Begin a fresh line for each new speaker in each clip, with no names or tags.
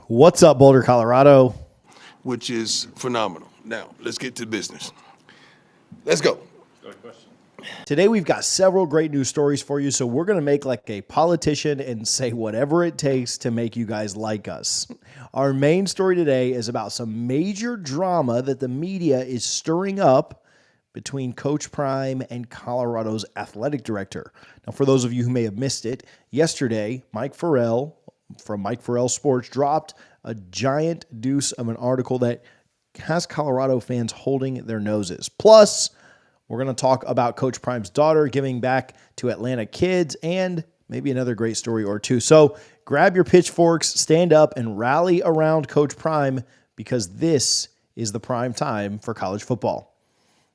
What's up, Boulder, Colorado?
Which is phenomenal. Now, let's get to business. Let's go.
Today we've got several great news stories for you, so we're going to make like a politician and say whatever it takes to make you guys like us. Our main story today is about some major drama that the media is stirring up between Coach Prime and Colorado's athletic director. Now, for those of you who may have missed it, yesterday, Mike Farrell from Mike Farrell Sports dropped a giant deuce of an article that has Colorado fans holding their noses. Plus, we're going to talk about Coach Prime's daughter giving back to Atlanta kids and maybe another great story or two. So grab your pitchforks, stand up, and rally around Coach Prime because this is the prime time for college football.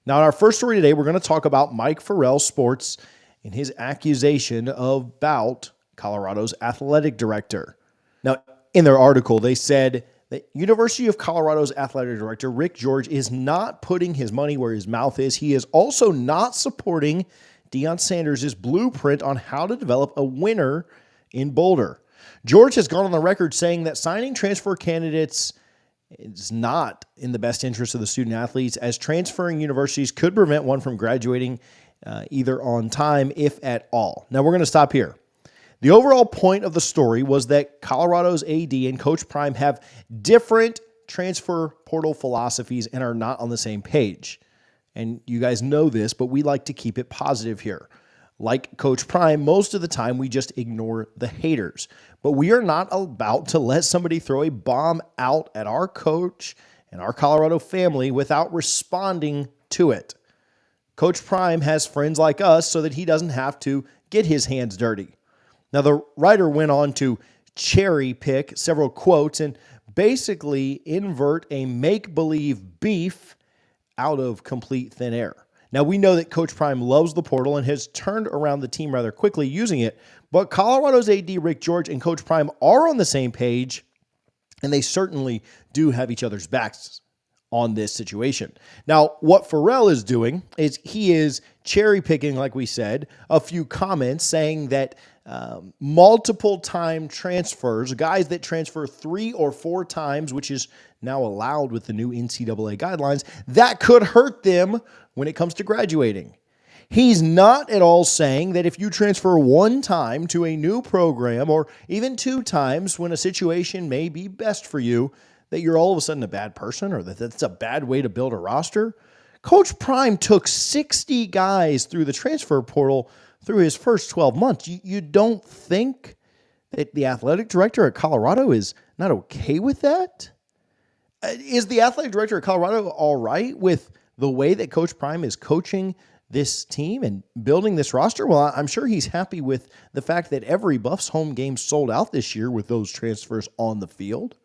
Now, in our first story today, we're going to talk about Mike Farrell Sports and his accusation about Colorado's athletic director. Now, in their article, they said the University of Colorado's athletic director, Rick George, is not putting his money where his mouth is. He is also not supporting Deion Sanders' blueprint on how to develop a winner in Boulder. George has gone on the record saying that signing transfer candidates is not in the best interest of the student athletes, as transferring universities could prevent one from graduating either on time, if at all. Now, we're going to stop here. The overall point of the story was that Colorado's AD and Coach Prime have different transfer portal philosophies and are not on the same page. And you guys know this, but we like to keep it positive here. Like Coach Prime, most of the time we just ignore the haters. But we are not about to let somebody throw a bomb out at our coach and our Colorado family without responding to it. Coach Prime has friends like us so that he doesn't have to get his hands dirty. Now, the writer went on to cherry pick several quotes and basically invert a make-believe beef out of complete thin air. Now, we know that Coach Prime loves the portal and has turned around the team rather quickly using it, but Colorado's AD Rick George and Coach Prime are on the same page, and they certainly do have each other's backs on this situation. Now, what Farrell is doing is he is cherry picking, like we said, a few comments saying that multiple time transfers, guys that transfer 3 or 4 times, which is now allowed with the new NCAA guidelines, that could hurt them when it comes to graduating. He's not at all saying that if you transfer 1 time to a new program or even 2 times when a situation may be best for you, that you're all of a sudden a bad person or that that's a bad way to build a roster. Coach Prime took 60 guys through the transfer portal through his first 12 months. You don't think that the athletic director at Colorado is not okay with that? Is the athletic director at Colorado all right with the way that Coach Prime is coaching this team and building this roster? Well, I'm sure he's happy with the fact that every Buffs home game sold out this year with those transfers on the field.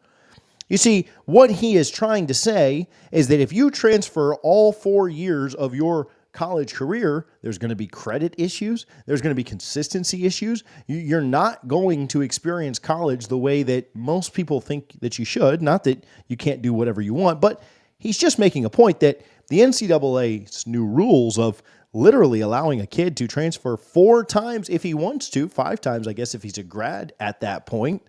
You see, what he is trying to say is that if you transfer all 4 years of your college career, there's going to be credit issues. There's going to be consistency issues. You're not going to experience college the way that most people think that you should. Not that you can't do whatever you want, but he's just making a point that the NCAA's new rules of literally allowing a kid to transfer 4 times if he wants to, 5 times, I guess, if he's a grad at that point,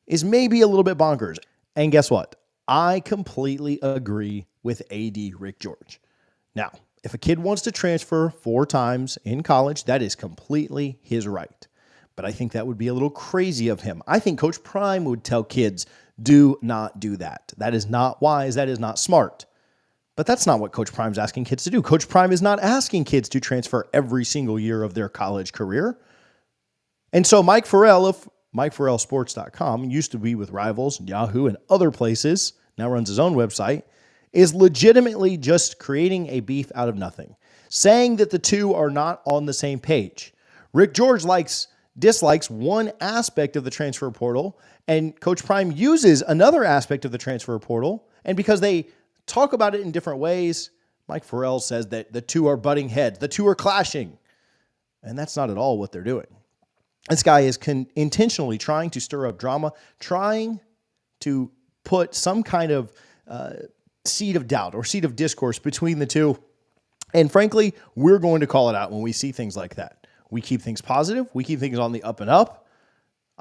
is maybe a little bit bonkers. And guess what? I completely agree with AD Rick George. Now, if a kid wants to transfer 4 times in college, that is completely his right. But I think that would be a little crazy of him. I think Coach Prime would tell kids, do not do that. That is not wise. That is not smart. But that's not what Coach Prime's asking kids to do. Coach Prime is not asking kids to transfer every single year of their college career. And so Mike Farrell of MikeFarrellSports.com, used to be with Rivals and Yahoo and other places, now runs his own website, is legitimately just creating a beef out of nothing, saying that the two are not on the same page. Rick George dislikes one aspect of the transfer portal, and Coach Prime uses another aspect of the transfer portal, and because they talk about it in different ways, Mike Farrell says that the two are butting heads, the two are clashing, and that's not at all what they're doing. This guy is intentionally trying to stir up drama, trying to put some kind of seed of doubt or seed of discourse between the two. And frankly, we're going to call it out when we see things like that. We keep things positive. We keep things on the up and up.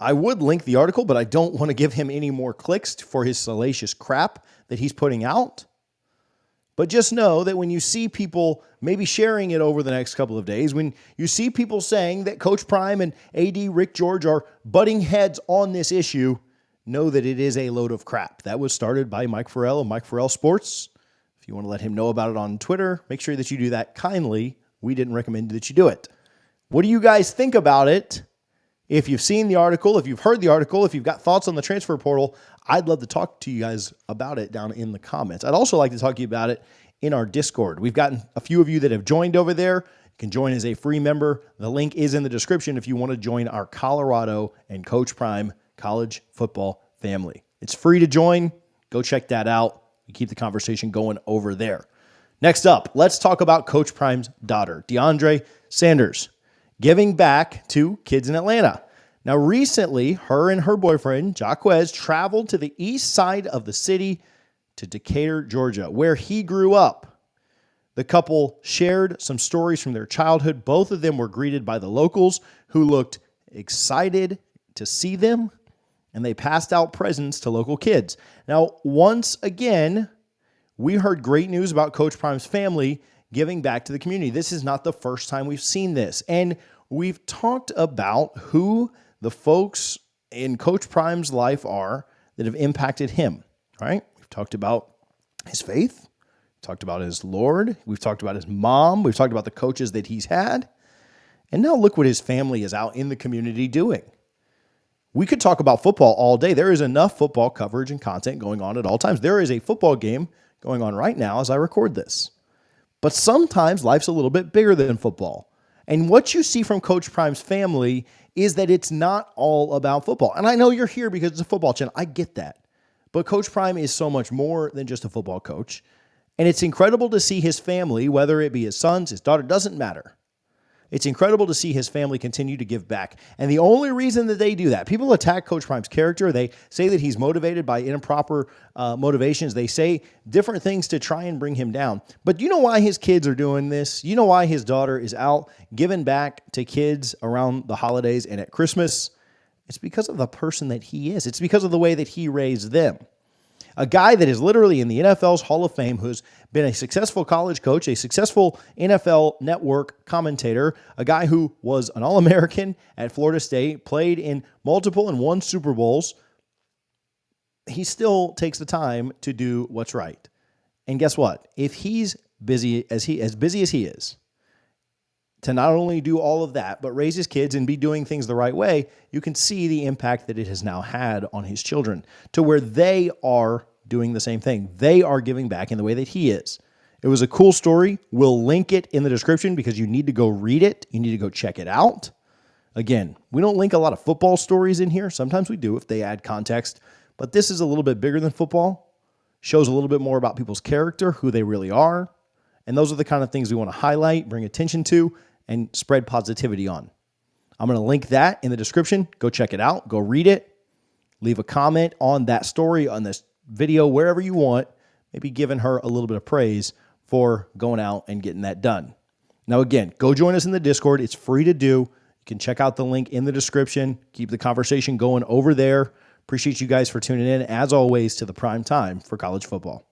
I would link the article, but I don't want to give him any more clicks for his salacious crap that he's putting out. But just know that when you see people maybe sharing it over the next couple of days, when you see people saying that Coach Prime and AD Rick George are butting heads on this issue, know that it is a load of crap. That was started by Mike Farrell of Mike Farrell Sports. If you want to let him know about it on Twitter, make sure that you do that kindly. We didn't recommend that you do it. What do you guys think about it? If you've seen the article, if you've heard the article, if you've got thoughts on the transfer portal, I'd love to talk to you guys about it down in the comments. I'd also like to talk to you about it in our Discord. We've gotten a few of you that have joined over there. You can join as a free member. The link is in the description if you want to join our Colorado and Coach Prime college football family. It's free to join. Go check that out. We keep the conversation going over there. Next up, let's talk about Coach Prime's daughter, DeAndre Sanders, giving back to kids in Atlanta. Now, recently, her and her boyfriend, Jaquez, traveled to the east side of the city to Decatur, Georgia, where he grew up. The couple shared some stories from their childhood. Both of them were greeted by the locals who looked excited to see them, and they passed out presents to local kids. Now, once again, we heard great news about Coach Prime's family giving back to the community. This is not the first time we've seen this. And we've talked about who the folks in Coach Prime's life are that have impacted him, right? We've talked about his faith. We've talked about his Lord. We've talked about his mom. We've talked about the coaches that he's had. And now look what his family is out in the community doing. We could talk about football all day. There is enough football coverage and content going on at all times. There is a football game going on right now as I record this. But sometimes life's a little bit bigger than football. And what you see from Coach Prime's family is that it's not all about football. And I know you're here because it's a football channel. I get that. But Coach Prime is so much more than just a football coach. And it's incredible to see his family, whether it be his sons, his daughter, doesn't matter. It's incredible to see his family continue to give back. And the only reason that they do that, people attack Coach Prime's character. They say that he's motivated by improper motivations. They say different things to try and bring him down. But you know why his kids are doing this? You know why his daughter is out giving back to kids around the holidays and at Christmas? It's because of the person that he is. It's because of the way that he raised them. A guy that is literally in the NFL's Hall of Fame, who's been a successful college coach, a successful NFL network commentator, a guy who was an All-American at Florida State, played in multiple and won Super Bowls. He still takes the time to do what's right. And guess what? If he's busy as he is, to not only do all of that, but raise his kids and be doing things the right way, you can see the impact that it has now had on his children to where they are doing the same thing. They are giving back in the way that he is. It was a cool story. We'll link it in the description because you need to go read it. You need to go check it out. Again, we don't link a lot of football stories in here. Sometimes we do if they add context, but this is a little bit bigger than football. Shows a little bit more about people's character, who they really are. And those are the kind of things we want to highlight, bring attention to, and spread positivity on. I'm going to link that in the description. Go check it out. Go read it. Leave a comment on that story, on this video, wherever you want. Maybe giving her a little bit of praise for going out and getting that done. Now, again, go join us in the Discord. It's free to do. You can check out the link in the description. Keep the conversation going over there. Appreciate you guys for tuning in, as always, to the prime time for college football.